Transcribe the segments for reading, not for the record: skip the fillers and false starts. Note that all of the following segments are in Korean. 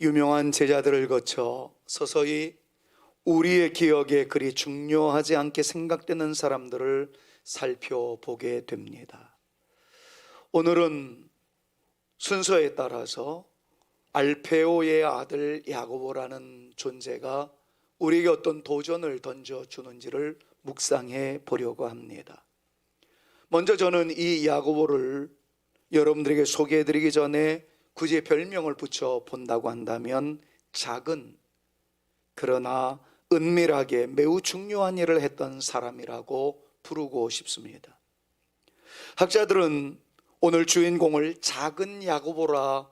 유명한 제자들을 거쳐 서서히 우리의 기억에 그리 중요하지 않게 생각되는 사람들을 살펴보게 됩니다. 오늘은 순서에 따라서 알페오의 아들 야고보라는 존재가 우리에게 어떤 도전을 던져주는지를 묵상해 보려고 합니다. 먼저 저는 이 야고보를 여러분들에게 소개해드리기 전에 굳이 별명을 붙여 본다고 한다면 작은, 그러나 은밀하게 매우 중요한 일을 했던 사람이라고 부르고 싶습니다. 학자들은 오늘 주인공을 작은 야고보라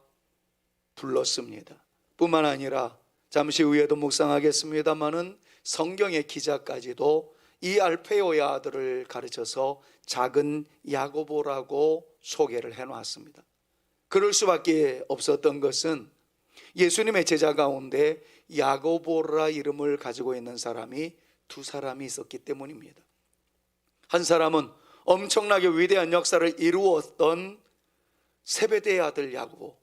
불렀습니다. 뿐만 아니라 잠시 후에도 묵상하겠습니다마는 성경의 기자까지도 이 알페오의 아들을 가르쳐서 작은 야고보라고 소개를 해놨습니다. 그럴 수밖에 없었던 것은 예수님의 제자 가운데 야고보라 이름을 가지고 있는 사람이 두 사람이 있었기 때문입니다. 한 사람은 엄청나게 위대한 역사를 이루었던 세베대의 아들 야고보,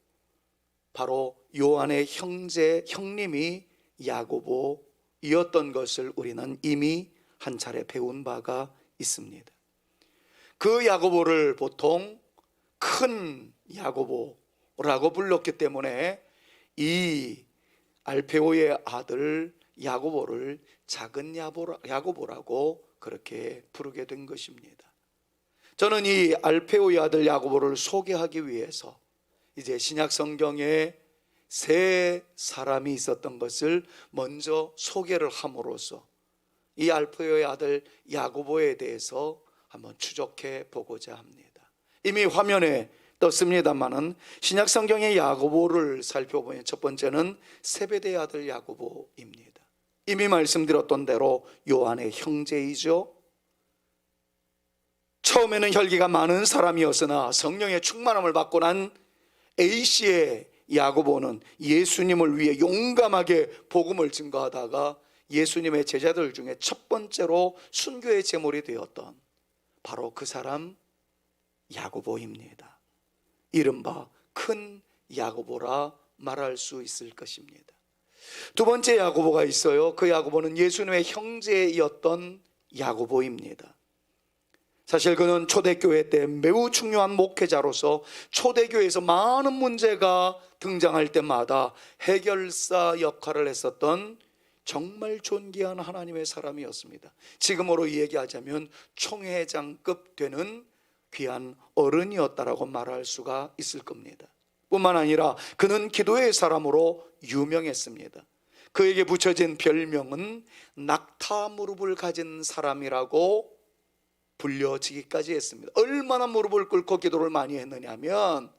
바로 요한의 형님이 야고보이었던 것을 우리는 이미 한 차례 배운 바가 있습니다. 그 야고보를 보통 큰 야고보라고 불렀기 때문에 이 알페오의 아들 야고보를 작은 야고보라고 그렇게 부르게 된 것입니다. 저는 이 알페오의 아들 야고보를 소개하기 위해서 이제 신약 성경에 세 사람이 있었던 것을 먼저 소개를 함으로써 이 알페오의 아들 야고보에 대해서 한번 추적해 보고자 합니다. 이미 화면에 떴습니다마는 신약 성경의 야고보를 살펴보면 첫 번째는 세베대의 아들 야고보입니다. 이미 말씀드렸던 대로 요한의 형제이죠. 처음에는 혈기가 많은 사람이었으나 성령의 충만함을 받고 난 A씨의 야고보는 예수님을 위해 용감하게 복음을 증거하다가 예수님의 제자들 중에 첫 번째로 순교의 제물이 되었던 바로 그 사람 야고보입니다. 이른바 큰 야고보라 말할 수 있을 것입니다. 두 번째 야고보가 있어요. 그 야고보는 예수님의 형제였던 야고보입니다. 사실 그는 초대교회 때 매우 중요한 목회자로서 초대교회에서 많은 문제가 등장할 때마다 해결사 역할을 했었던 정말 존귀한 하나님의 사람이었습니다. 지금으로 얘기하자면 총회장급 되는 귀한 어른이었다라고 말할 수가 있을 겁니다. 뿐만 아니라 그는 기도의 사람으로 유명했습니다. 그에게 붙여진 별명은 낙타 무릎을 가진 사람이라고 불려지기까지 했습니다. 얼마나 무릎을 꿇고 기도를 많이 했느냐면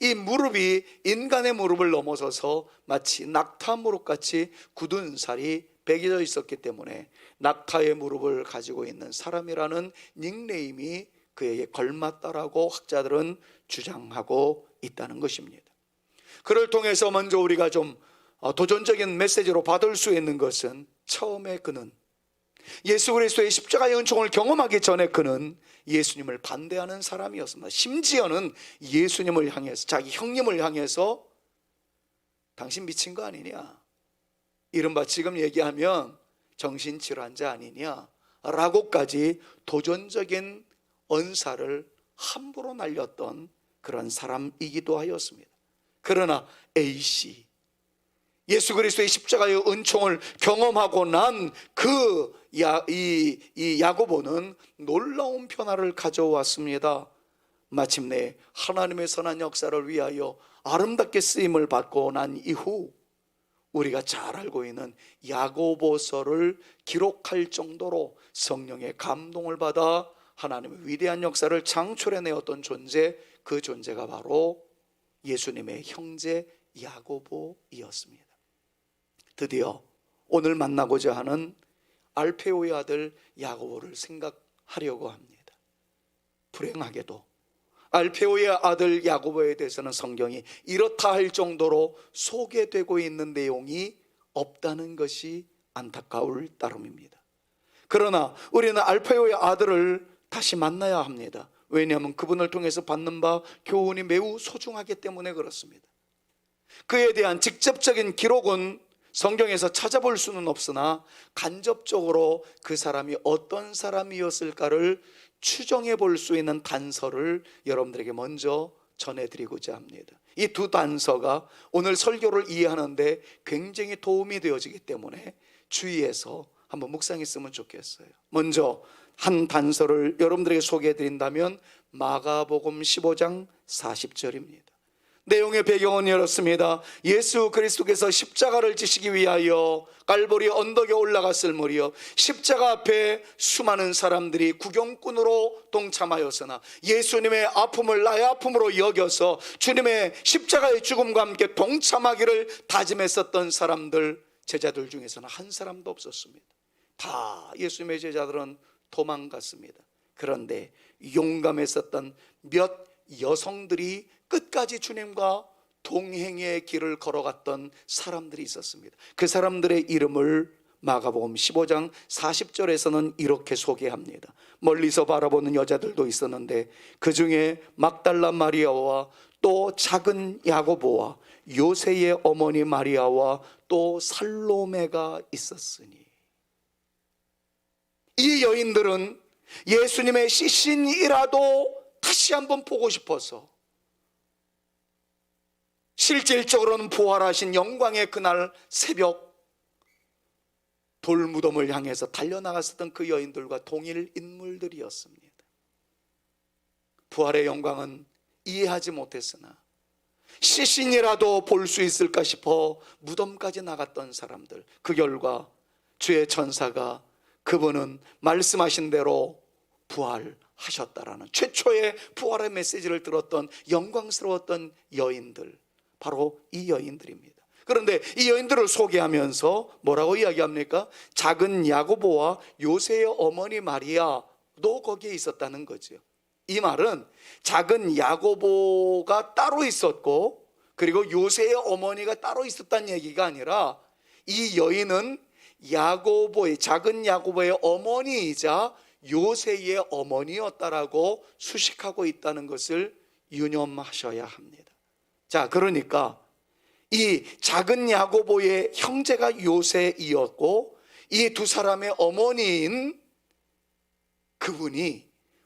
이 무릎이 인간의 무릎을 넘어서서 마치 낙타 무릎같이 굳은 살이 베겨져 있었기 때문에 낙타의 무릎을 가지고 있는 사람이라는 닉네임이 그에게 걸맞다라고 학자들은 주장하고 있다는 것입니다. 그를 통해서 먼저 우리가 좀 도전적인 메시지로 받을 수 있는 것은 처음에 그는 예수 그리스도의 십자가의 은총을 경험하기 전에 그는 예수님을 반대하는 사람이었습니다. 심지어는 예수님을 향해서, 자기 형님을 향해서 당신 미친 거 아니냐, 이른바 지금 얘기하면 정신질환자 아니냐 라고까지 도전적인 언사를 함부로 날렸던 그런 사람이기도 하였습니다. 그러나 A씨, 예수 그리스도의 십자가의 은총을 경험하고 난 이 야고보는 놀라운 변화를 가져왔습니다. 마침내 하나님의 선한 역사를 위하여 아름답게 쓰임을 받고 난 이후 우리가 잘 알고 있는 야고보서를 기록할 정도로 성령의 감동을 받아 하나님의 위대한 역사를 창출해내었던 존재, 그 존재가 바로 예수님의 형제 야고보이었습니다. 드디어 오늘 만나고자 하는 알페오의 아들 야고보를 생각하려고 합니다. 불행하게도 알페오의 아들 야고보에 대해서는 성경이 이렇다 할 정도로 소개되고 있는 내용이 없다는 것이 안타까울 따름입니다. 그러나 우리는 알페오의 아들을 다시 만나야 합니다. 왜냐하면 그분을 통해서 받는 바 교훈이 매우 소중하기 때문에 그렇습니다. 그에 대한 직접적인 기록은 성경에서 찾아볼 수는 없으나 간접적으로 그 사람이 어떤 사람이었을까를 추정해 볼 수 있는 단서를 여러분들에게 먼저 전해드리고자 합니다. 이 두 단서가 오늘 설교를 이해하는데 굉장히 도움이 되어지기 때문에 주의해서 한번 묵상했으면 좋겠어요. 먼저 한 단서를 여러분들에게 소개해 드린다면 마가복음 15장 40절입니다. 내용의 배경은 이렇습니다. 예수 그리스도께서 십자가를 지시기 위하여 갈보리 언덕에 올라갔을 무렵 십자가 앞에 수많은 사람들이 구경꾼으로 동참하였으나 예수님의 아픔을 나의 아픔으로 여겨서 주님의 십자가의 죽음과 함께 동참하기를 다짐했었던 사람들, 제자들 중에서는 한 사람도 없었습니다. 다 예수님의 제자들은 도망갔습니다. 그런데 용감했었던 몇 여성들이 끝까지 주님과 동행의 길을 걸어갔던 사람들이 있었습니다. 그 사람들의 이름을 마가복음 15장 40절에서는 이렇게 소개합니다. 멀리서 바라보는 여자들도 있었는데 그 중에 막달라 마리아와 또 작은 야고보와 요새의 어머니 마리아와 또 살로메가 있었으니, 이 여인들은 예수님의 시신이라도 다시 한번 보고 싶어서 실질적으로는 부활하신 영광의 그날 새벽 돌무덤을 향해서 달려나갔었던 그 여인들과 동일 인물들이었습니다. 부활의 영광은 이해하지 못했으나 시신이라도 볼 수 있을까 싶어 무덤까지 나갔던 사람들, 그 결과 주의 천사가 그분은 말씀하신 대로 부활하셨다라는 최초의 부활의 메시지를 들었던 영광스러웠던 여인들, 바로 이 여인들입니다. 그런데 이 여인들을 소개하면서 뭐라고 이야기합니까? 작은 야고보와 요새의 어머니 마리아도 거기에 있었다는 거죠. 이 말은 작은 야고보가 따로 있었고 그리고 요새의 어머니가 따로 있었다는 얘기가 아니라 이 여인은 야고보의, 작은 야고보의 어머니이자 요새의 어머니였다라고 수식하고 있다는 것을 유념하셔야 합니다. 자, 그러니까 이 작은 야고보의 형제가 요새이었고 이 두 사람의 어머니인 그분이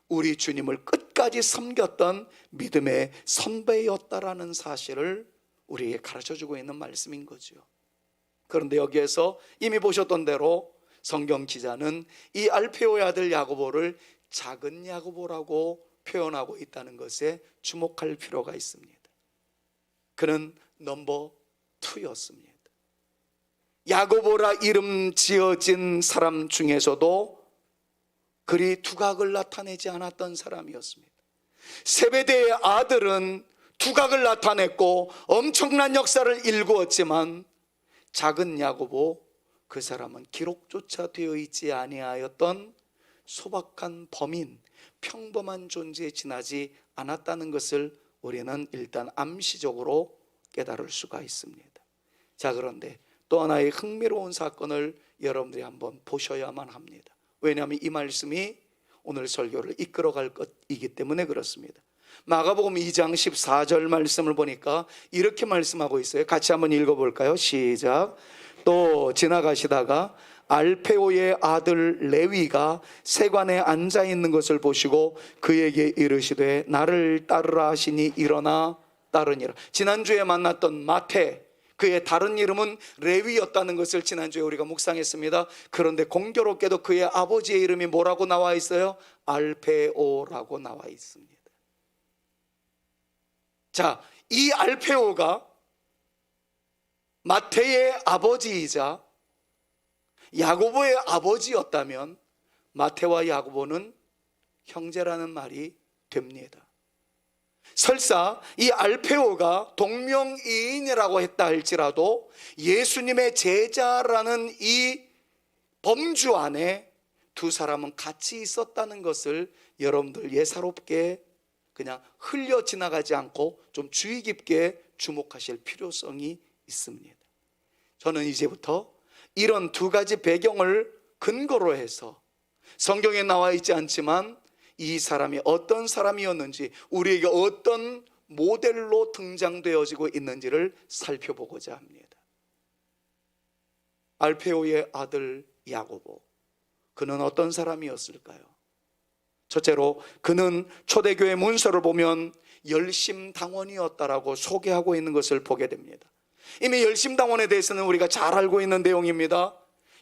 우리 주님을 끝까지 섬겼던 믿음의 선배였다라는 사실을 우리에게 가르쳐주고 있는 말씀인 거죠. 그런데 여기에서 이미 보셨던 대로 성경 기자는 이 알페오의 아들 야고보를 작은 야고보라고 표현하고 있다는 것에 주목할 필요가 있습니다. 그는 넘버 2였습니다. 야고보라 이름 지어진 사람 중에서도 그리 두각을 나타내지 않았던 사람이었습니다. 세베대의 아들은 두각을 나타냈고 엄청난 역사를 일구었지만 작은 야고보, 그 사람은 기록조차 되어 있지 아니하였던 소박한 범인, 평범한 존재에 지나지 않았다는 것을 우리는 일단 암시적으로 깨달을 수가 있습니다. 자, 그런데 또 하나의 흥미로운 사건을 여러분들이 한번 보셔야만 합니다. 왜냐하면 이 말씀이 오늘 설교를 이끌어갈 것이기 때문에 그렇습니다. 마가복음 2장 14절 말씀을 보니까 이렇게 말씀하고 있어요. 같이 한번 읽어볼까요? 시작. 또 지나가시다가 알페오의 아들 레위가 세관에 앉아 있는 것을 보시고 그에게 이르시되 나를 따르라 하시니 일어나 따르니라. 지난주에 만났던 마태, 그의 다른 이름은 레위였다는 것을 지난주에 우리가 묵상했습니다. 그런데 공교롭게도 그의 아버지의 이름이 뭐라고 나와 있어요? 알페오라고 나와 있습니다. 자, 이 알페오가 마태의 아버지이자 야고보의 아버지였다면 마태와 야고보는 형제라는 말이 됩니다. 설사 이 알페오가 동명이인이라고 했다 할지라도 예수님의 제자라는 이 범주 안에 두 사람은 같이 있었다는 것을 여러분들 예사롭게 그냥 흘려 지나가지 않고 좀 주의 깊게 주목하실 필요성이 있습니다. 저는 이제부터 이런 두 가지 배경을 근거로 해서 성경에 나와 있지 않지만 이 사람이 어떤 사람이었는지, 우리에게 어떤 모델로 등장되어지고 있는지를 살펴보고자 합니다. 알페오의 아들 야고보, 그는 어떤 사람이었을까요? 첫째로 그는 초대교회 문서를 보면 열심당원이었다라고 소개하고 있는 것을 보게 됩니다. 이미 열심당원에 대해서는 우리가 잘 알고 있는 내용입니다.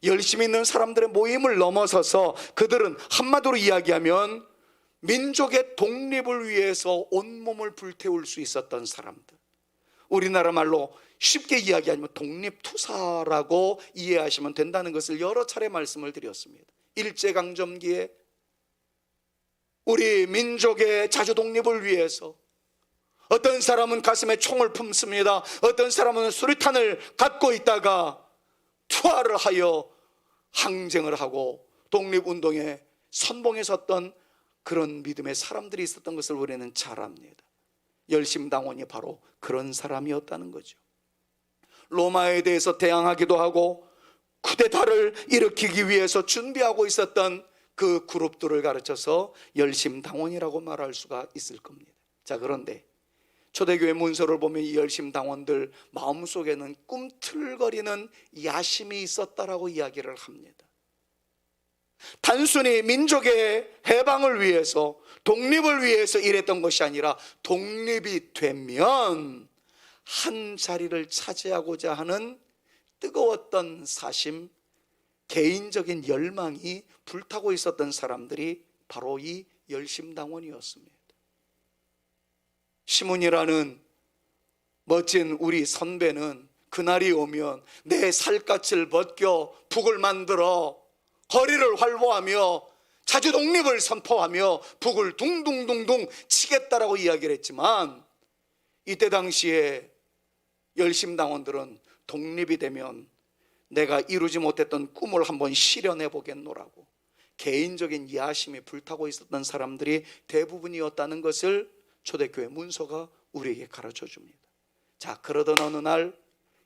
열심히 있는 사람들의 모임을 넘어서서 그들은 한마디로 이야기하면 민족의 독립을 위해서 온몸을 불태울 수 있었던 사람들, 우리나라 말로 쉽게 이야기하면 독립투사라고 이해하시면 된다는 것을 여러 차례 말씀을 드렸습니다. 일제강점기에 우리 민족의 자주독립을 위해서 어떤 사람은 가슴에 총을 품습니다. 어떤 사람은 수류탄을 갖고 있다가 투하를 하여 항쟁을 하고 독립운동에 선봉에 섰던 그런 믿음의 사람들이 있었던 것을 우리는 잘 압니다. 열심당원이 바로 그런 사람이었다는 거죠. 로마에 대해서 대항하기도 하고 쿠데타를 일으키기 위해서 준비하고 있었던 그 그룹들을 가르쳐서 열심당원이라고 말할 수가 있을 겁니다. 자, 그런데 초대교회 문서를 보면 이 열심당원들 마음속에는 꿈틀거리는 야심이 있었다라고 이야기를 합니다. 단순히 민족의 해방을 위해서, 독립을 위해서 일했던 것이 아니라 독립이 되면 한 자리를 차지하고자 하는 뜨거웠던 사심, 개인적인 열망이 불타고 있었던 사람들이 바로 이 열심당원이었습니다. 시몬이라는 멋진 우리 선배는 그날이 오면 내 살갗을 벗겨 북을 만들어 거리를 활보하며 자주독립을 선포하며 북을 둥둥둥둥 치겠다라고 이야기를 했지만, 이때 당시에 열심당원들은 독립이 되면 내가 이루지 못했던 꿈을 한번 실현해 보겠노라고 개인적인 야심이 불타고 있었던 사람들이 대부분이었다는 것을 초대교회 문서가 우리에게 가르쳐 줍니다. 자, 그러던 어느 날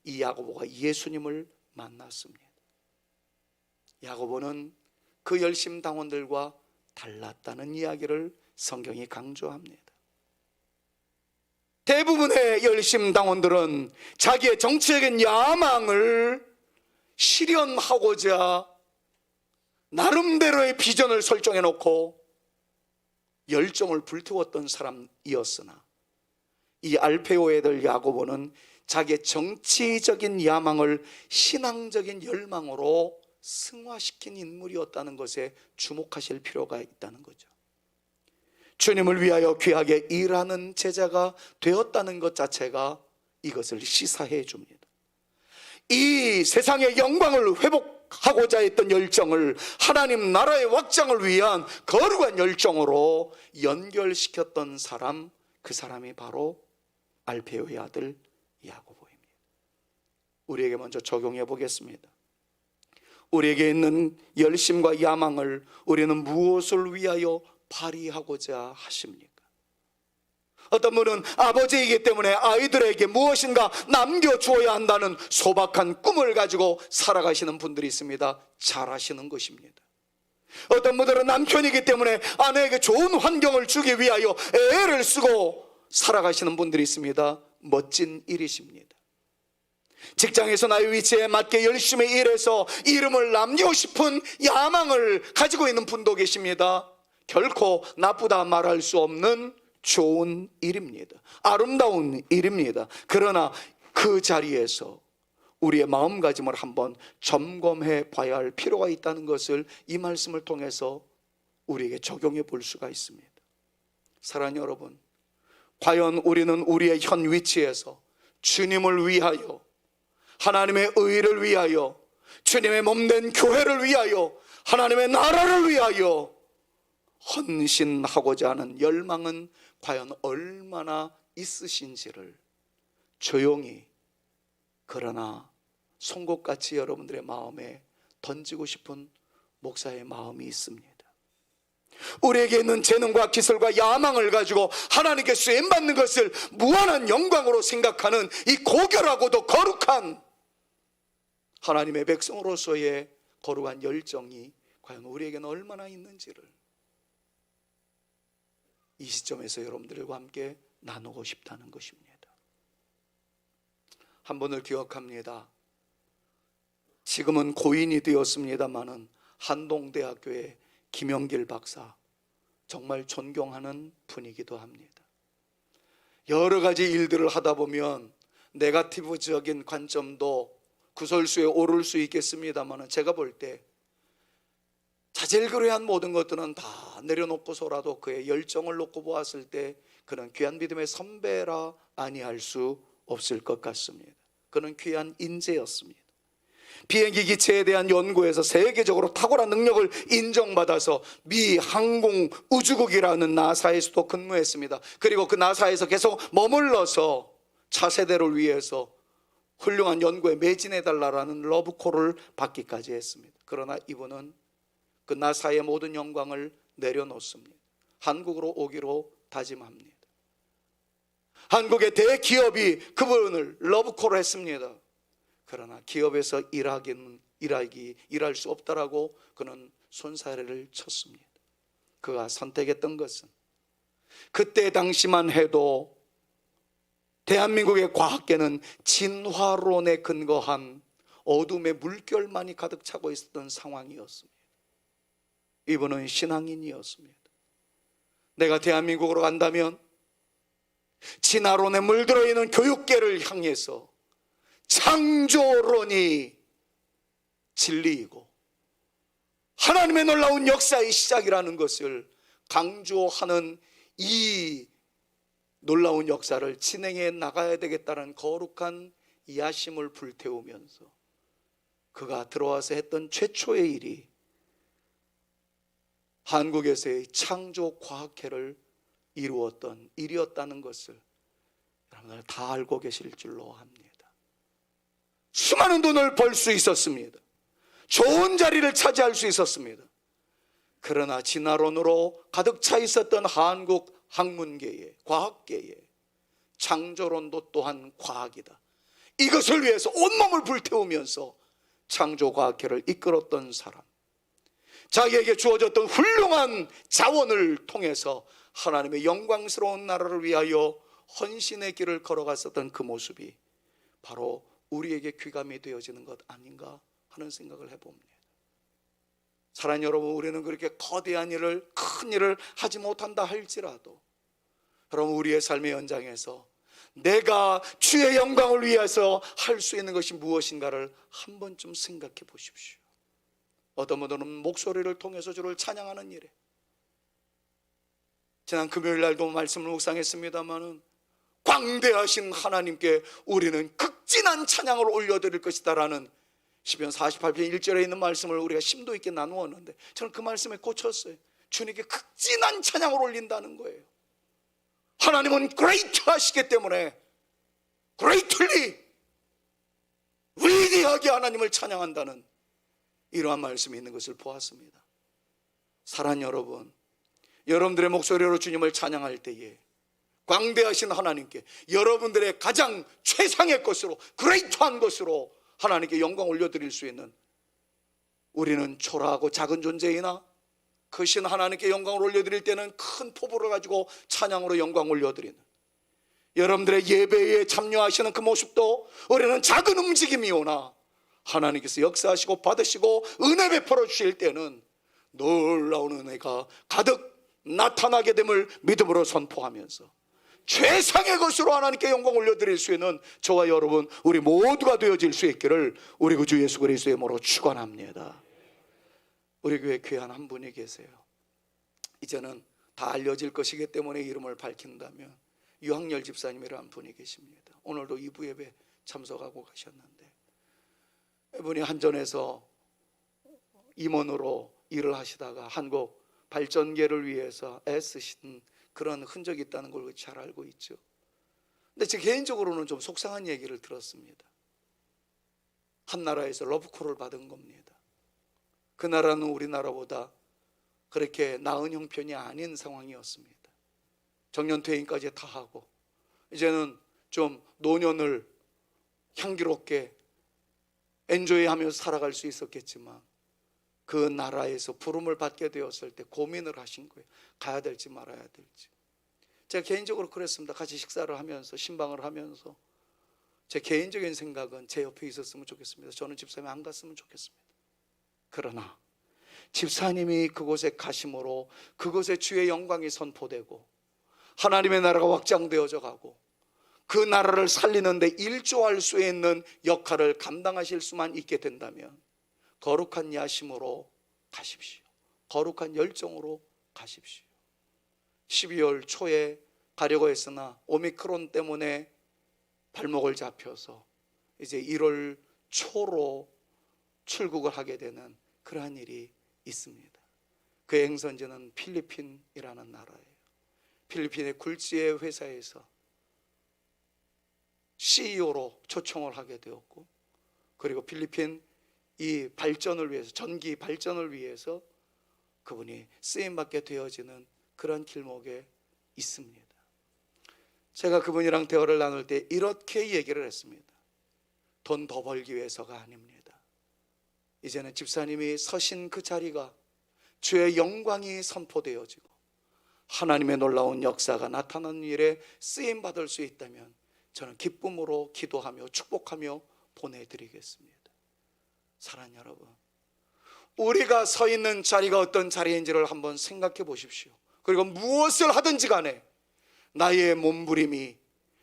이 야고보가 예수님을 만났습니다. 야고보는 그 열심당원들과 달랐다는 이야기를 성경이 강조합니다. 대부분의 열심당원들은 자기의 정치적인 야망을 실현하고자 나름대로의 비전을 설정해 놓고 열정을 불태웠던 사람이었으나, 이 알페오의 아들 야고보는 자기의 정치적인 야망을 신앙적인 열망으로 승화시킨 인물이었다는 것에 주목하실 필요가 있다는 거죠. 주님을 위하여 귀하게 일하는 제자가 되었다는 것 자체가 이것을 시사해 줍니다. 이 세상의 영광을 회복하고자 했던 열정을 하나님 나라의 확장을 위한 거룩한 열정으로 연결시켰던 사람, 그 사람이 바로 알페오의 아들 야고보입니다. 우리에게 먼저 적용해 보겠습니다. 우리에게 있는 열심과 야망을 우리는 무엇을 위하여 발휘하고자 하십니까? 어떤 분은 아버지이기 때문에 아이들에게 무엇인가 남겨주어야 한다는 소박한 꿈을 가지고 살아가시는 분들이 있습니다. 잘하시는 것입니다. 어떤 분들은 남편이기 때문에 아내에게 좋은 환경을 주기 위하여 애를 쓰고 살아가시는 분들이 있습니다. 멋진 일이십니다. 직장에서 나의 위치에 맞게 열심히 일해서 이름을 남기고 싶은 야망을 가지고 있는 분도 계십니다. 결코 나쁘다 말할 수 없는 좋은 일입니다. 아름다운 일입니다. 그러나 그 자리에서 우리의 마음가짐을 한번 점검해 봐야 할 필요가 있다는 것을 이 말씀을 통해서 우리에게 적용해 볼 수가 있습니다. 사랑하는 여러분, 과연 우리는 우리의 현 위치에서 주님을 위하여, 하나님의 의를 위하여, 주님의 몸된 교회를 위하여, 하나님의 나라를 위하여 헌신하고자 하는 열망은 과연 얼마나 있으신지를 조용히, 그러나 송곳같이 여러분들의 마음에 던지고 싶은 목사의 마음이 있습니다. 우리에게 있는 재능과 기술과 야망을 가지고 하나님께 쓰임받는 것을 무한한 영광으로 생각하는 이 고결하고도 거룩한 하나님의 백성으로서의 거룩한 열정이 과연 우리에게는 얼마나 있는지를 이 시점에서 여러분들과 함께 나누고 싶다는 것입니다. 한 번을 기억합니다. 지금은 고인이 되었습니다마는 한동대학교의 김영길 박사, 정말 존경하는 분이기도 합니다. 여러 가지 일들을 하다 보면 네거티브적인 관점도 구설수에 오를 수 있겠습니다만, 제가 볼 때 자질그레한 모든 것들은 다 내려놓고서라도 그의 열정을 놓고 보았을 때 그는 귀한 믿음의 선배라 아니할 수 없을 것 같습니다. 그는 귀한 인재였습니다. 비행기 기체에 대한 연구에서 세계적으로 탁월한 능력을 인정받아서 미 항공우주국이라는 나사에서도 근무했습니다. 그리고 그 나사에서 계속 머물러서 차세대를 위해서 훌륭한 연구에 매진해달라는 러브콜을 받기까지 했습니다. 그러나 이분은 그 나사의 모든 영광을 내려놓습니다. 한국으로 오기로 다짐합니다. 한국의 대기업이 그분을 러브콜을 했습니다. 그러나 기업에서 일할 수 없다라고 그는 손사래를 쳤습니다. 그가 선택했던 것은 그때 당시만 해도 대한민국의 과학계는 진화론에 근거한 어둠의 물결만이 가득 차고 있었던 상황이었습니다. 이분은 신앙인이었습니다. 내가 대한민국으로 간다면 진화론에 물들어 있는 교육계를 향해서 창조론이 진리이고 하나님의 놀라운 역사의 시작이라는 것을 강조하는 이 놀라운 역사를 진행해 나가야 되겠다는 거룩한 야심을 불태우면서 그가 들어와서 했던 최초의 일이 한국에서의 창조과학회를 이루었던 일이었다는 것을 여러분들 다 알고 계실 줄로 합니다. 수많은 돈을 벌 수 있었습니다. 좋은 자리를 차지할 수 있었습니다. 그러나 진화론으로 가득 차 있었던 한국 학문계에, 과학계에 창조론도 또한 과학이다, 이것을 위해서 온몸을 불태우면서 창조과학회를 이끌었던 사람, 자기에게 주어졌던 훌륭한 자원을 통해서 하나님의 영광스러운 나라를 위하여 헌신의 길을 걸어갔었던 그 모습이 바로 우리에게 귀감이 되어지는 것 아닌가 하는 생각을 해봅니다. 사랑하는 여러분, 우리는 그렇게 거대한 일을, 큰 일을 하지 못한다 할지라도 여러분, 우리의 삶의 연장에서 내가 주의 영광을 위해서 할 수 있는 것이 무엇인가를 한 번쯤 생각해 보십시오. 어떤 분들은 목소리를 통해서 주를 찬양하는 일에, 지난 금요일 날도 말씀을 묵상했습니다마는 광대하신 하나님께 우리는 극진한 찬양을 올려드릴 것이다 라는 시편 48편 1절에 있는 말씀을 우리가 심도 있게 나누었는데, 저는 그 말씀에 꽂혔어요. 주님께 극진한 찬양을 올린다는 거예요. 하나님은 great 하시기 때문에 greatly, 위대하게 하나님을 찬양한다는 이러한 말씀이 있는 것을 보았습니다. 사랑하는 여러분, 여러분들의 목소리로 주님을 찬양할 때에 광대하신 하나님께 여러분들의 가장 최상의 것으로, 그레이트한 것으로 하나님께 영광 올려드릴 수 있는, 우리는 초라하고 작은 존재이나 크신 하나님께 영광을 올려드릴 때는 큰 포부를 가지고 찬양으로 영광 올려드리는, 여러분들의 예배에 참여하시는 그 모습도 우리는 작은 움직임이오나 하나님께서 역사하시고 받으시고 은혜 베풀어 주실 때는 놀라운 은혜가 가득 나타나게 됨을 믿음으로 선포하면서 최상의 것으로 하나님께 영광 올려드릴 수 있는 저와 여러분, 우리 모두가 되어질 수 있기를 우리 구주 예수 그리스도의 이름으로 축원합니다. 우리 교회 귀한 한 분이 계세요. 이제는 다 알려질 것이기 때문에 이름을 밝힌다면 유학열 집사님이라는 분이 계십니다. 오늘도 2부 예배 참석하고 가셨는데, 이분이 한전에서 임원으로 일을 하시다가 한국 발전계를 위해서 애쓰신 그런 흔적이 있다는 걸 잘 알고 있죠. 근데 제 개인적으로는 좀 속상한 얘기를 들었습니다. 한 나라에서 러브콜을 받은 겁니다. 그 나라는 우리나라보다 그렇게 나은 형편이 아닌 상황이었습니다. 정년퇴임까지 다 하고 이제는 좀 노년을 향기롭게 엔조이하면서 살아갈 수 있었겠지만, 그 나라에서 부름을 받게 되었을 때 고민을 하신 거예요. 가야 될지 말아야 될지. 제가 개인적으로 그랬습니다. 같이 식사를 하면서 신방을 하면서 제 개인적인 생각은 제 옆에 있었으면 좋겠습니다. 저는 집사님이 안 갔으면 좋겠습니다. 그러나 집사님이 그곳에 가심으로 그곳에 주의 영광이 선포되고 하나님의 나라가 확장되어져 가고 그 나라를 살리는데 일조할 수 있는 역할을 감당하실 수만 있게 된다면 거룩한 야심으로 가십시오. 거룩한 열정으로 가십시오. 12월 초에 가려고 했으나 오미크론 때문에 발목을 잡혀서 이제 1월 초로 출국을 하게 되는 그러한 일이 있습니다. 그 행선지는 필리핀이라는 나라예요. 필리핀의 굴지의 회사에서 CEO로 초청을 하게 되었고, 그리고 필리핀 이 발전을 위해서, 전기 발전을 위해서 그분이 쓰임받게 되어지는 그런 길목에 있습니다. 제가 그분이랑 대화를 나눌 때 이렇게 얘기를 했습니다. 돈 더 벌기 위해서가 아닙니다. 이제는 집사님이 서신 그 자리가 주의 영광이 선포되어지고 하나님의 놀라운 역사가 나타나는 일에 쓰임받을 수 있다면 저는 기쁨으로 기도하며 축복하며 보내드리겠습니다. 사랑하는 여러분, 우리가 서 있는 자리가 어떤 자리인지를 한번 생각해 보십시오. 그리고 무엇을 하든지 간에 나의 몸부림이,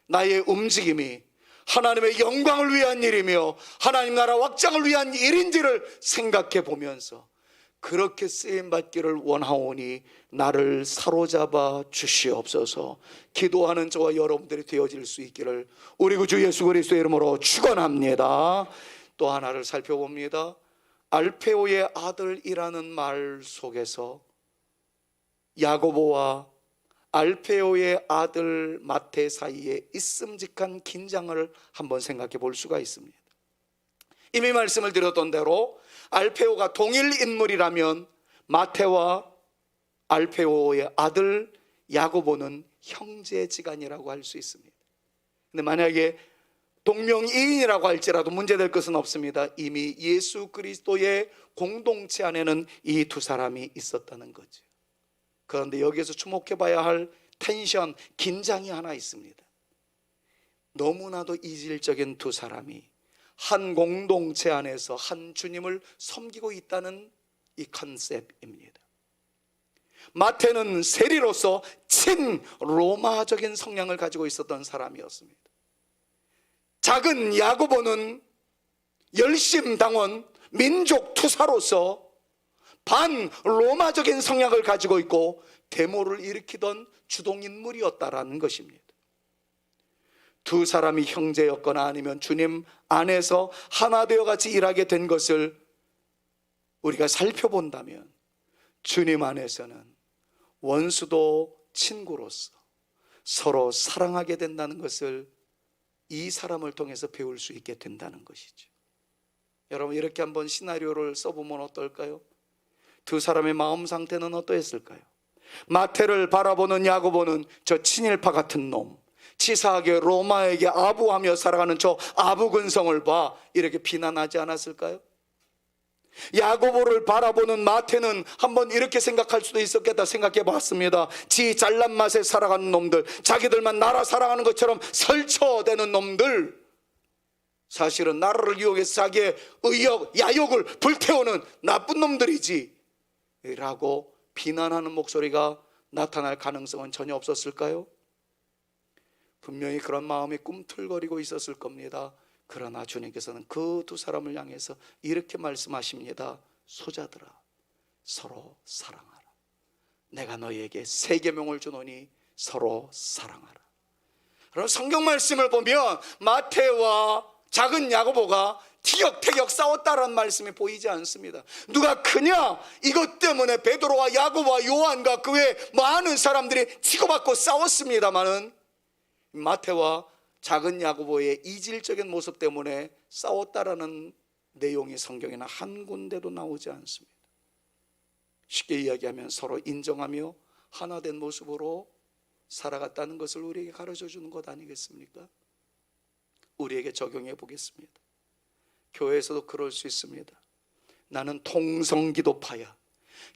나의 움직임이 하나님의 영광을 위한 일이며 하나님 나라 확장을 위한 일인지를 생각해 보면서 그렇게 쓰임받기를 원하오니 나를 사로잡아 주시옵소서. 기도하는 저와 여러분들이 되어질 수 있기를 우리 구주 예수 그리스도의 이름으로 축원합니다. 또 하나를 살펴봅니다. 알페오의 아들이라는 말 속에서 야고보와 알페오의 아들 마테 사이에 있음직한 긴장을 한번 생각해 볼 수가 있습니다. 이미 말씀을 드렸던 대로 알페오가 동일 인물이라면 마테와 알페오의 아들 야고보는 형제지간이라고 할 수 있습니다. 근데 만약에 동명이인이라고 할지라도 문제될 것은 없습니다. 이미 예수 그리스도의 공동체 안에는 이 두 사람이 있었다는 거죠. 그런데 여기에서 주목해 봐야 할 텐션, 긴장이 하나 있습니다. 너무나도 이질적인 두 사람이 한 공동체 안에서 한 주님을 섬기고 있다는 이 컨셉입니다. 마태는 세리로서 친 로마적인 성향을 가지고 있었던 사람이었습니다. 작은 야고보는 열심당원 민족 투사로서 반 로마적인 성향을 가지고 있고 데모를 일으키던 주동인물이었다라는 것입니다. 두 사람이 형제였거나 아니면 주님 안에서 하나 되어 같이 일하게 된 것을 우리가 살펴본다면 주님 안에서는 원수도 친구로서 서로 사랑하게 된다는 것을 이 사람을 통해서 배울 수 있게 된다는 것이죠. 여러분, 이렇게 한번 시나리오를 써보면 어떨까요? 두 사람의 마음 상태는 어떠했을까요? 마태를 바라보는 야고보는 저 친일파 같은 놈, 치사하게 로마에게 아부하며 살아가는 저 아부 근성을 봐 이렇게 비난하지 않았을까요? 야고보를 바라보는 마태는 한번 이렇게 생각할 수도 있었겠다 생각해 봤습니다. 지 잘난 맛에 살아가는 놈들, 자기들만 나라 사랑하는 것처럼 설쳐대는 놈들, 사실은 나라를 이용해서 자기의 의욕, 야욕을 불태우는 나쁜 놈들이지 라고 비난하는 목소리가 나타날 가능성은 전혀 없었을까요? 분명히 그런 마음이 꿈틀거리고 있었을 겁니다. 그러나 주님께서는 그 두 사람을 향해서 이렇게 말씀하십니다. 소자들아, 서로 사랑하라. 내가 너희에게 새 계명을 주노니 서로 사랑하라. 그럼 성경 말씀을 보면 마태와 작은 야고보가 티격태격 싸웠다라는 말씀이 보이지 않습니다. 누가 크냐? 이것 때문에 베드로와 야고보와 요한과 그 외 많은 사람들이 치고받고 싸웠습니다마는 마태와 작은 야고보의 이질적인 모습 때문에 싸웠다라는 내용이 성경에는 한 군데도 나오지 않습니다. 쉽게 이야기하면 서로 인정하며 하나 된 모습으로 살아갔다는 것을 우리에게 가르쳐 주는 것 아니겠습니까? 우리에게 적용해 보겠습니다. 교회에서도 그럴 수 있습니다. 나는 통성기도파야,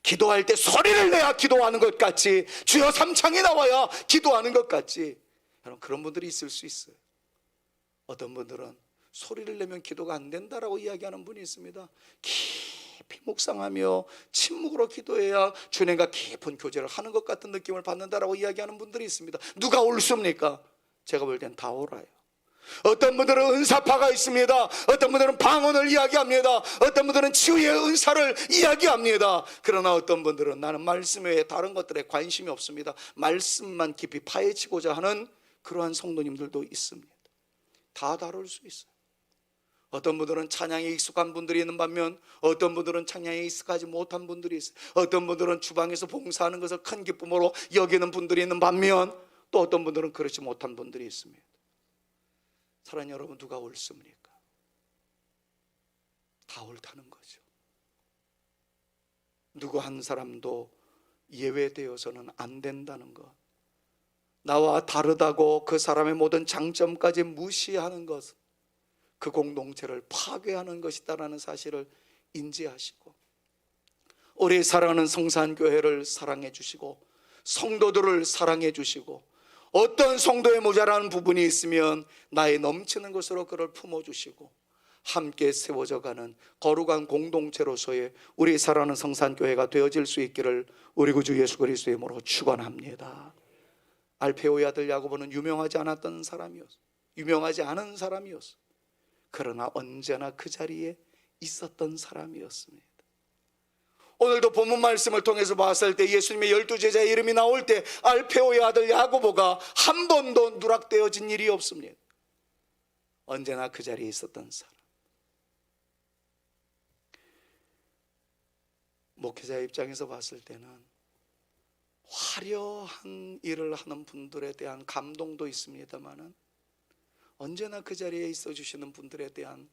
기도할 때 소리를 내야 기도하는 것 같이, 주여 삼창이 나와야 기도하는 것 같이, 여러분 그런 분들이 있을 수 있어요. 어떤 분들은 소리를 내면 기도가 안 된다라고 이야기하는 분이 있습니다. 깊이 묵상하며 침묵으로 기도해야 주님과 깊은 교제를 하는 것 같은 느낌을 받는다라고 이야기하는 분들이 있습니다. 누가 옳습니까? 제가 볼 땐 다 옳아요. 어떤 분들은 은사파가 있습니다. 어떤 분들은 방언을 이야기합니다. 어떤 분들은 치유의 은사를 이야기합니다. 그러나 어떤 분들은 나는 말씀 외에 다른 것들에 관심이 없습니다. 말씀만 깊이 파헤치고자 하는 그러한 성도님들도 있습니다. 다 다룰 수 있어요. 어떤 분들은 찬양에 익숙한 분들이 있는 반면 어떤 분들은 찬양에 익숙하지 못한 분들이 있어요. 어떤 분들은 주방에서 봉사하는 것을 큰 기쁨으로 여기는 분들이 있는 반면 또 어떤 분들은 그렇지 못한 분들이 있습니다. 사랑하는 여러분, 누가 옳습니까? 다 옳다는 거죠. 누구 한 사람도 예외되어서는 안 된다는 것, 나와 다르다고 그 사람의 모든 장점까지 무시하는 것, 그 공동체를 파괴하는 것이다라는 사실을 인지하시고, 우리 사랑하는 성산교회를 사랑해 주시고 성도들을 사랑해 주시고, 어떤 성도에 모자라는 부분이 있으면 나의 넘치는 것으로 그를 품어주시고 함께 세워져가는 거룩한 공동체로서의 우리 사랑하는 성산교회가 되어질 수 있기를 우리 구주 예수 그리스도의 이름으로 축원합니다. 알페오의 아들 야고보는 유명하지 않았던 사람이었어. 유명하지 않은 사람이었어. 그러나 언제나 그 자리에 있었던 사람이었습니다. 오늘도 본문 말씀을 통해서 봤을 때 예수님의 12제자의 이름이 나올 때 알페오의 아들 야고보가 한 번도 누락되어진 일이 없습니다. 언제나 그 자리에 있었던 사람. 목회자의 입장에서 봤을 때는 화려한 일을 하는 분들에 대한 감동도 있습니다만은 언제나 그 자리에 있어 주시는 분들에 대한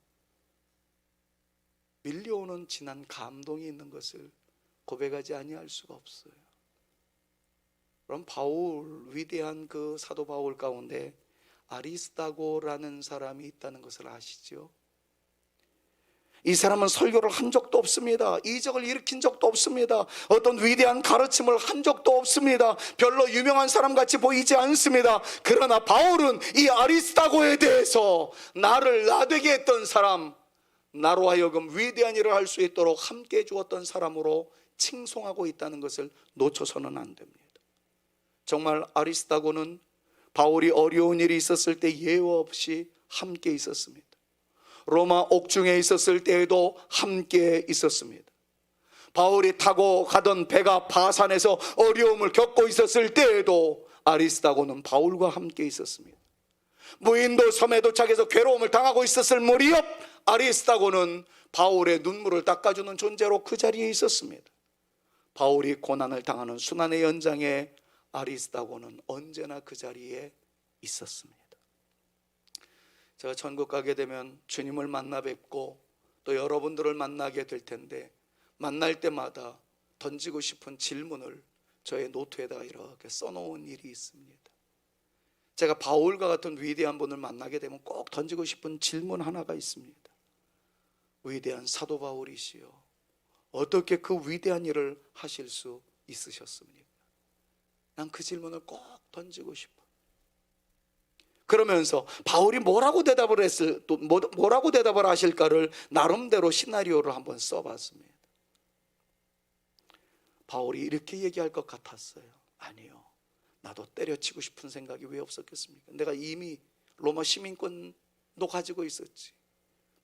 밀려오는 진한 감동이 있는 것을 고백하지 아니할 수가 없어요. 그럼 바울, 위대한 그 사도 바울 가운데 아리스다고라는 사람이 있다는 것을 아시죠? 이 사람은 설교를 한 적도 없습니다. 이적을 일으킨 적도 없습니다. 어떤 위대한 가르침을 한 적도 없습니다. 별로 유명한 사람 같이 보이지 않습니다. 그러나 바울은 이 아리스다고에 대해서 나를 나되게 했던 사람, 나로 하여금 위대한 일을 할 수 있도록 함께 주었던 사람으로 칭송하고 있다는 것을 놓쳐서는 안 됩니다. 정말 아리스다고는 바울이 어려운 일이 있었을 때 예외 없이 함께 있었습니다. 로마 옥중에 있었을 때에도 함께 있었습니다. 바울이 타고 가던 배가 파산해서 어려움을 겪고 있었을 때에도 아리스다고는 바울과 함께 있었습니다. 무인도 섬에 도착해서 괴로움을 당하고 있었을 무렵 아리스다고는 바울의 눈물을 닦아주는 존재로 그 자리에 있었습니다. 바울이 고난을 당하는 순환의 연장에 아리스다고는 언제나 그 자리에 있었습니다. 제가 천국 가게 되면 주님을 만나 뵙고 또 여러분들을 만나게 될 텐데 만날 때마다 던지고 싶은 질문을 저의 노트에다가 이렇게 써놓은 일이 있습니다. 제가 바울과 같은 위대한 분을 만나게 되면 꼭 던지고 싶은 질문 하나가 있습니다. 위대한 사도 바울이시여, 어떻게 그 위대한 일을 하실 수 있으셨습니까? 난 그 질문을 꼭 던지고 싶어. 그러면서 바울이 뭐라고 대답을 하실까를 나름대로 시나리오를 한번 써봤습니다. 바울이 이렇게 얘기할 것 같았어요. 아니요, 나도 때려치고 싶은 생각이 왜 없었겠습니까? 내가 이미 로마 시민권도 가지고 있었지,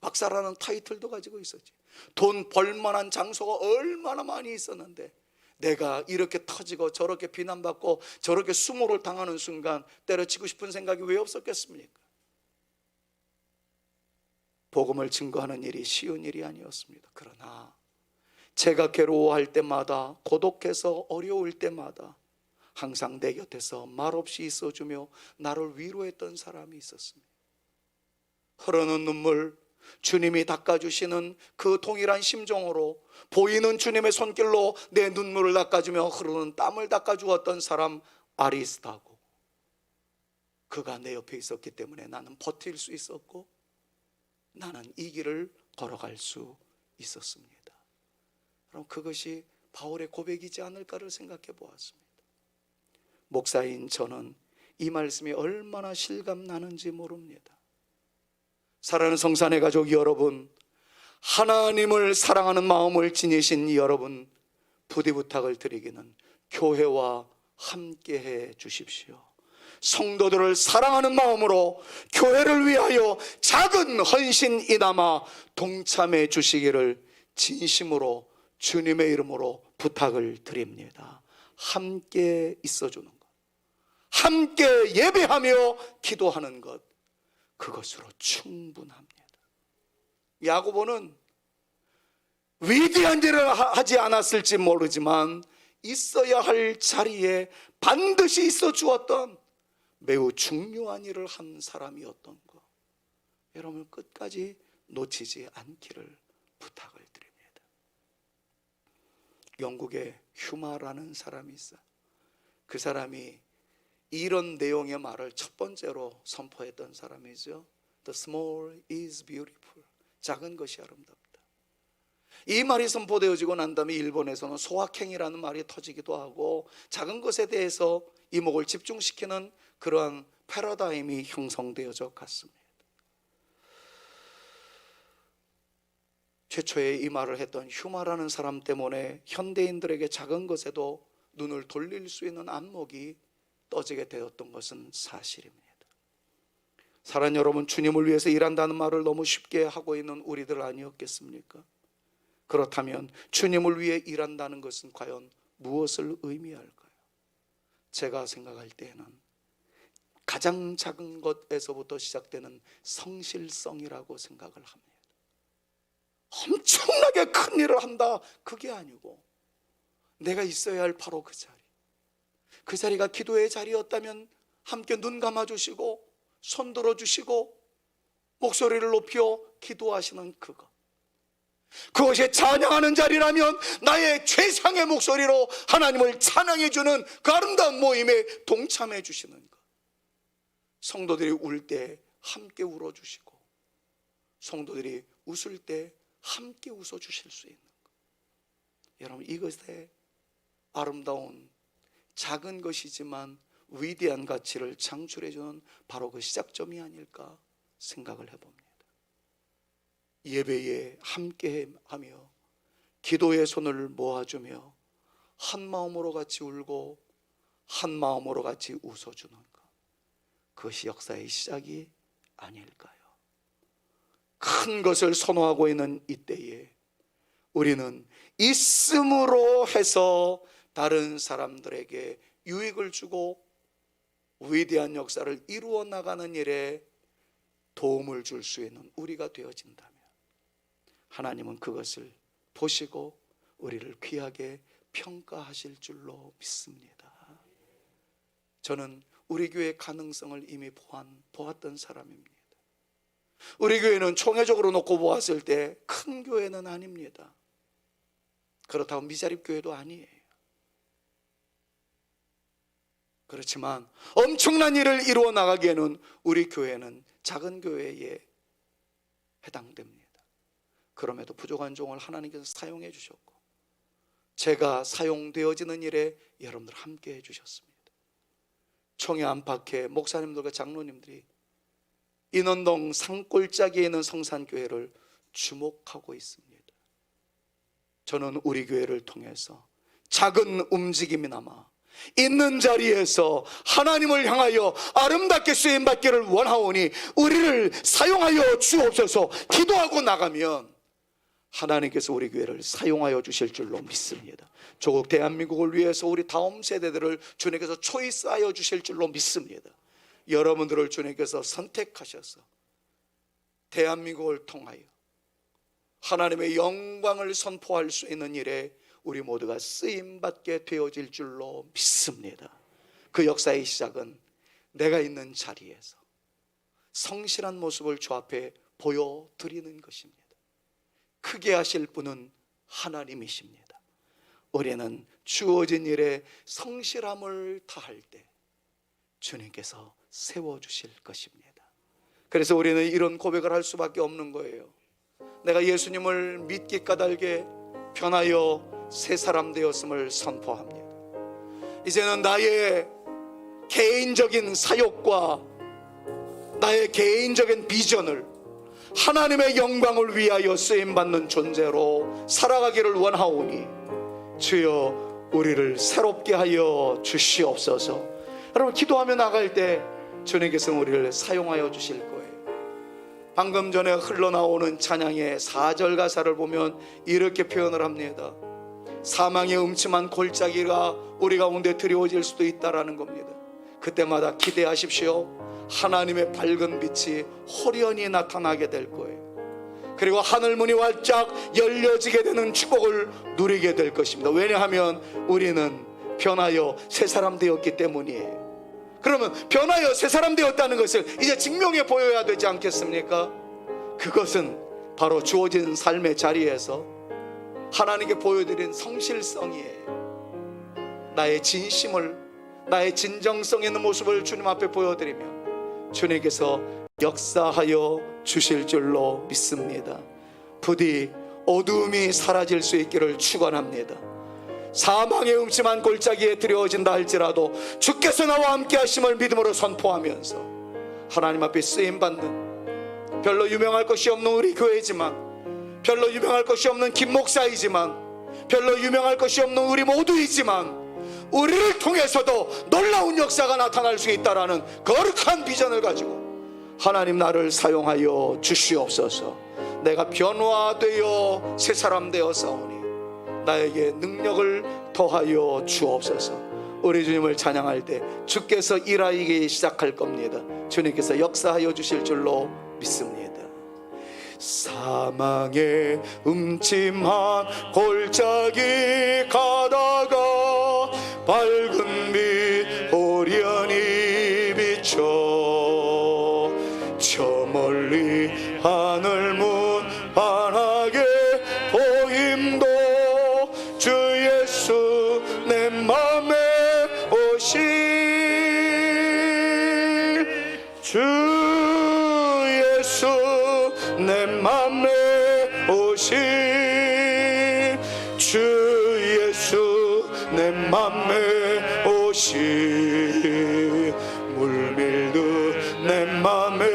박사라는 타이틀도 가지고 있었지, 돈 벌만한 장소가 얼마나 많이 있었는데 내가 이렇게 터지고 저렇게 비난받고 저렇게 수모를 당하는 순간 때려치고 싶은 생각이 왜 없었겠습니까? 복음을 증거하는 일이 쉬운 일이 아니었습니다. 그러나 제가 괴로워할 때마다, 고독해서 어려울 때마다 항상 내 곁에서 말없이 있어주며 나를 위로했던 사람이 있었습니다. 흐르는 눈물, 주님이 닦아주시는 그 동일한 심정으로 보이는 주님의 손길로 내 눈물을 닦아주며 흐르는 땀을 닦아주었던 사람 아리스다고, 그가 내 옆에 있었기 때문에 나는 버틸 수 있었고 나는 이 길을 걸어갈 수 있었습니다. 그럼 그것이 바울의 고백이지 않을까를 생각해 보았습니다. 목사인 저는 이 말씀이 얼마나 실감 나는지 모릅니다. 사랑하는 성산의 가족 여러분, 하나님을 사랑하는 마음을 지니신 여러분, 부디 부탁을 드리기는 교회와 함께해 주십시오. 성도들을 사랑하는 마음으로 교회를 위하여 작은 헌신이나마 동참해 주시기를 진심으로 주님의 이름으로 부탁을 드립니다. 함께 있어주는 것, 함께 예배하며 기도하는 것, 그것으로 충분합니다. 야고보는 위대한 일을 하지 않았을지 모르지만 있어야 할 자리에 반드시 있어 주었던 매우 중요한 일을 한 사람이었던 것, 여러분 끝까지 놓치지 않기를 부탁을 드립니다. 영국에 휴마라는 사람이 있어요. 그 사람이 이런 내용의 말을 첫 번째로 선포했던 사람이죠. The small is beautiful. 작은 것이 아름답다. 이 말이 선포되어지고 난 다음에 일본에서는 소확행이라는 말이 터지기도 하고 작은 것에 대해서 이목을 집중시키는 그러한 패러다임이 형성되어져 갔습니다. 최초에 이 말을 했던 휴마라는 사람 때문에 현대인들에게 작은 것에도 눈을 돌릴 수 있는 안목이 떠지게 되었던 것은 사실입니다. 사랑하는 여러분, 주님을 위해서 일한다는 말을 너무 쉽게 하고 있는 우리들 아니었겠습니까? 그렇다면 주님을 위해 일한다는 것은 과연 무엇을 의미할까요? 제가 생각할 때에는 가장 작은 것에서부터 시작되는 성실성이라고 생각을 합니다. 엄청나게 큰 일을 한다, 그게 아니고 내가 있어야 할 바로 그 자리, 그 자리가 기도의 자리였다면 함께 눈 감아주시고 손 들어주시고 목소리를 높여 기도하시는 그것, 그것이 찬양하는 자리라면 나의 최상의 목소리로 하나님을 찬양해주는 그 아름다운 모임에 동참해 주시는 것, 성도들이 울 때 함께 울어주시고 성도들이 웃을 때 함께 웃어주실 수 있는 것, 여러분 이것에 아름다운 작은 것이지만 위대한 가치를 창출해주는 바로 그 시작점이 아닐까 생각을 해봅니다. 예배에 함께하며 기도의 손을 모아주며 한 마음으로 같이 울고 한 마음으로 같이 웃어주는 것, 그것이 역사의 시작이 아닐까요? 큰 것을 선호하고 있는 이때에 우리는 있음으로 해서 다른 사람들에게 유익을 주고 위대한 역사를 이루어 나가는 일에 도움을 줄 수 있는 우리가 되어진다면 하나님은 그것을 보시고 우리를 귀하게 평가하실 줄로 믿습니다. 저는 우리 교회의 가능성을 이미 보았던 사람입니다. 우리 교회는 총회적으로 놓고 보았을 때 큰 교회는 아닙니다. 그렇다고 미자립 교회도 아니에요. 그렇지만 엄청난 일을 이루어 나가기에는 우리 교회는 작은 교회에 해당됩니다. 그럼에도 부족한 종을 하나님께서 사용해 주셨고 제가 사용되어지는 일에 여러분들 함께 해 주셨습니다. 총회 안팎에 목사님들과 장로님들이 인원동 산골짜기에 있는 성산교회를 주목하고 있습니다. 저는 우리 교회를 통해서 작은 움직임이나마 있는 자리에서 하나님을 향하여 아름답게 쓰임받기를 원하오니 우리를 사용하여 주옵소서 기도하고 나가면 하나님께서 우리 교회를 사용하여 주실 줄로 믿습니다. 조국 대한민국을 위해서 우리 다음 세대들을 주님께서 초이스하여 주실 줄로 믿습니다. 여러분들을 주님께서 선택하셔서 대한민국을 통하여 하나님의 영광을 선포할 수 있는 일에 우리 모두가 쓰임받게 되어질 줄로 믿습니다. 그 역사의 시작은 내가 있는 자리에서 성실한 모습을 주 앞에 보여드리는 것입니다. 크게 하실 분은 하나님이십니다. 우리는 주어진 일에 성실함을 다할 때 주님께서 세워주실 것입니다. 그래서 우리는 이런 고백을 할 수밖에 없는 거예요. 내가 예수님을 믿기 까닭에 변하여 새 사람 되었음을 선포합니다. 이제는 나의 개인적인 사역과 나의 개인적인 비전을 하나님의 영광을 위하여 쓰임받는 존재로 살아가기를 원하오니 주여 우리를 새롭게 하여 주시옵소서. 여러분, 기도하며 나갈 때 주님께서 우리를 사용하여 주실 거예요. 방금 전에 흘러나오는 찬양의 4절 가사를 보면 이렇게 표현을 합니다. 사망의 음침한 골짜기가 우리 가운데 드리워질 수도 있다라는 겁니다. 그때마다 기대하십시오. 하나님의 밝은 빛이 호련히 나타나게 될 거예요. 그리고 하늘문이 활짝 열려지게 되는 축복을 누리게 될 것입니다. 왜냐하면 우리는 변하여 새 사람 되었기 때문이에요. 그러면 변하여 새 사람 되었다는 것을 이제 증명해 보여야 되지 않겠습니까? 그것은 바로 주어진 삶의 자리에서 하나님께 보여드린 성실성이에요. 나의 진심을, 나의 진정성 있는 모습을 주님 앞에 보여드리면 주님께서 역사하여 주실 줄로 믿습니다. 부디 어두움이 사라질 수 있기를 축원합니다. 사망의 음침한 골짜기에 들여진다 할지라도 주께서 나와 함께 하심을 믿음으로 선포하면서 하나님 앞에 쓰임받는, 별로 유명할 것이 없는 우리 교회지만, 별로 유명할 것이 없는 김 목사이지만, 별로 유명할 것이 없는 우리 모두이지만 우리를 통해서도 놀라운 역사가 나타날 수 있다라는 거룩한 비전을 가지고 하나님 나를 사용하여 주시옵소서. 내가 변화되어 새 사람 되어서오니 나에게 능력을 더하여 주옵소서. 우리 주님을 찬양할 때 주께서 일하기 시작할 겁니다. 주님께서 역사하여 주실 줄로 믿습니다. 사망의 음침한 골짜기 가다가 밝은 빛 호련히 비춰 저 멀리 하늘 문 환하게 보임도 주 예수 내 맘에 오시 주 예수 내 맘에 오시 주 예수 내 맘에 오시 물밀듯 내 맘에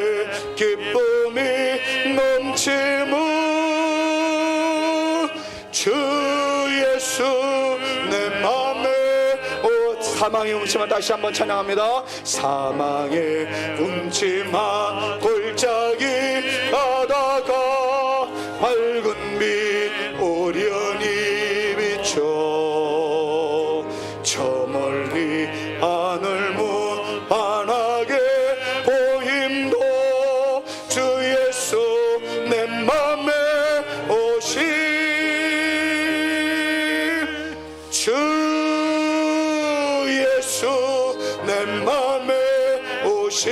기쁨이 넘치무 주 예수 내 맘에 사망의 음침한, 다시 한번 찬양합니다. 사망의 음침한 골짜기 가다가 밝은 빛 오련히 비춰 저 멀리 하늘 문 환하게 보임도 주 예수 내 맘에 오시 주 예수 내 맘에 오시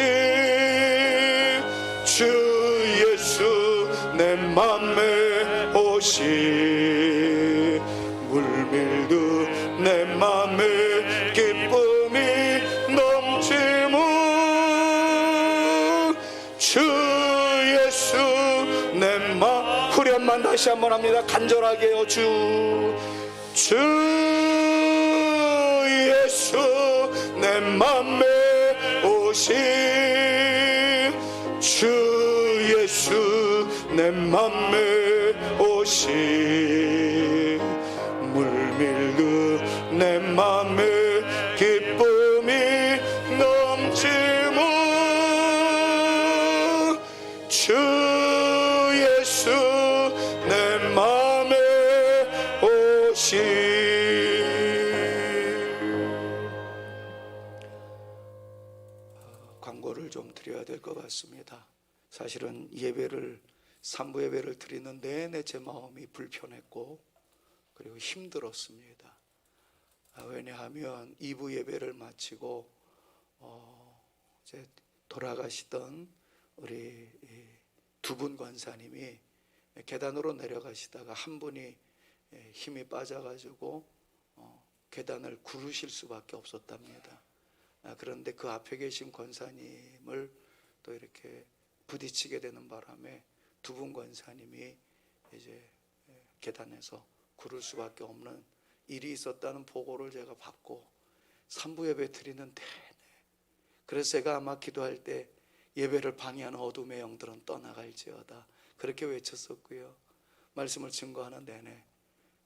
주 예수 내 맘에 오시 물밀듯 내 맘에 기쁨이 넘치무 주 예수 내 맘 후렴만 다시 한번 합니다. 간절하게요. 주 예수 내 맘에 오시 주 예수 내 맘에 오시 물밀듯 내 맘에 기쁨이 넘치무 주 예수 내 맘에 오시. 광고를 좀 드려야 될 것 같습니다. 사실은 예배를 3부 예배를 드리는 내내 제 마음이 불편했고 그리고 힘들었습니다. 왜냐하면 2부 예배를 마치고 이제 돌아가시던 우리 두 분 권사님이 계단으로 내려가시다가 한 분이 힘이 빠져가지고 계단을 구르실 수밖에 없었답니다. 그런데 그 앞에 계신 권사님을 또 이렇게 부딪히게 되는 바람에 두 분 권사님이 이제 계단에서 그럴 수밖에 없는 일이 있었다는 보고를 제가 받고 3부 예배 드리는 내내, 그래서 제가 아마 기도할 때 예배를 방해하는 어둠의 영들은 떠나갈지어다 그렇게 외쳤었고요. 말씀을 증거하는 내내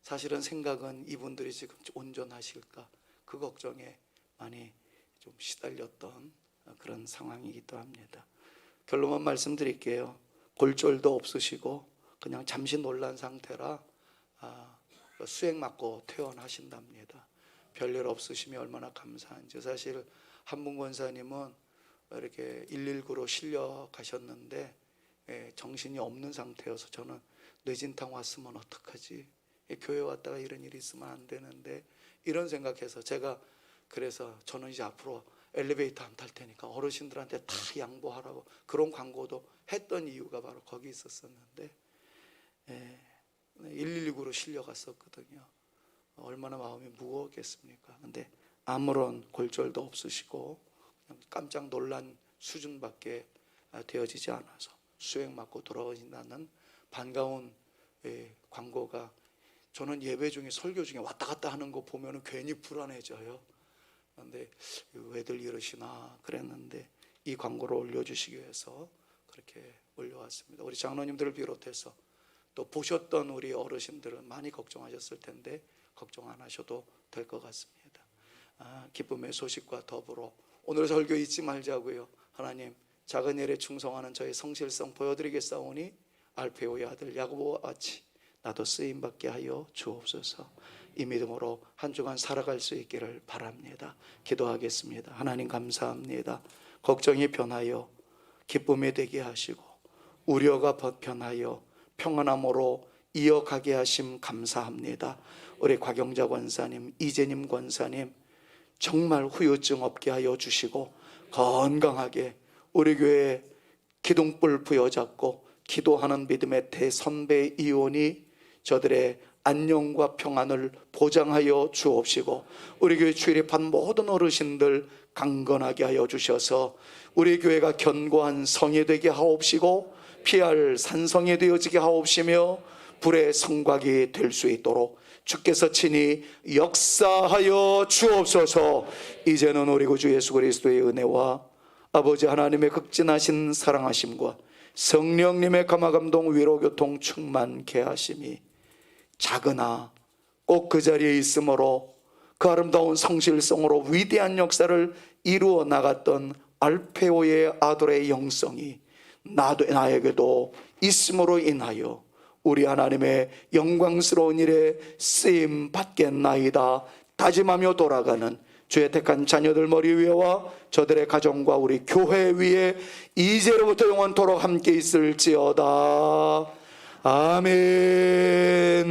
사실은 생각은 이분들이 지금 온전하실까 그 걱정에 많이 좀 시달렸던 그런 상황이기도 합니다. 결론만 말씀드릴게요. 골절도 없으시고 그냥 잠시 놀란 상태라 수액 맞고 퇴원하신답니다. 별일 없으시면 얼마나 감사한지. 사실 한문 권사님은 이렇게 119로 실려 가셨는데 정신이 없는 상태여서 저는 뇌진탕 왔으면 어떡하지, 교회 왔다가 이런 일이 있으면 안 되는데 이런 생각해서 제가 그래서 저는 이제 앞으로 엘리베이터 안 탈 테니까 어르신들한테 다 양보하라고 그런 광고도 했던 이유가 바로 거기 있었었는데 119로 실려갔었거든요. 얼마나 마음이 무거웠겠습니까? 근데 아무런 골절도 없으시고 그냥 깜짝 놀란 수준밖에 되어지지 않아서 수액 맞고 돌아오신다는 반가운 광고가, 저는 예배 중에 설교 중에 왔다 갔다 하는 거 보면 괜히 불안해져요. 그런데 왜들 이러시나 그랬는데 이 광고를 올려주시기 위해서 그렇게 올려왔습니다. 우리 장로님들을 비롯해서 또 보셨던 우리 어르신들은 많이 걱정하셨을 텐데 걱정 안 하셔도 될 것 같습니다. 기쁨의 소식과 더불어 오늘 설교 잊지 말자고요. 하나님, 작은 일에 충성하는 저의 성실성 보여드리겠사오니 알페오의 아들 야고보와 같이 나도 쓰임받게 하여 주옵소서. 이 믿음으로 한 주간 살아갈 수 있기를 바랍니다. 기도하겠습니다. 하나님 감사합니다. 걱정이 변하여 기쁨이 되게 하시고 우려가 변하여 평안함으로 이어가게 하심 감사합니다. 우리 곽영자 권사님, 이재님 권사님 정말 후유증 없게 하여 주시고 건강하게 우리 교회 기둥불 부여잡고 기도하는 믿음의 대선배 이온이 저들의 안녕과 평안을 보장하여 주옵시고 우리 교회 출입한 모든 어르신들 강건하게 하여 주셔서 우리 교회가 견고한 성이 되게 하옵시고 피할 산성이 되어지게 하옵시며 불의 성곽이 될 수 있도록 주께서 친히 역사하여 주옵소서. 이제는 우리 구주 예수 그리스도의 은혜와 아버지 하나님의 극진하신 사랑하심과 성령님의 감화감동 위로교통 충만케 하심이 작으나 꼭 그 자리에 있으므로 그 아름다운 성실성으로 위대한 역사를 이루어 나갔던 알페오의 아들의 영성이 나에게도 있음으로 인하여 우리 하나님의 영광스러운 일에 쓰임 받겠나이다 다짐하며 돌아가는 주의 택한 자녀들 머리 위에와 저들의 가정과 우리 교회 위에 이제로부터 영원토록 함께 있을지어다. 아멘.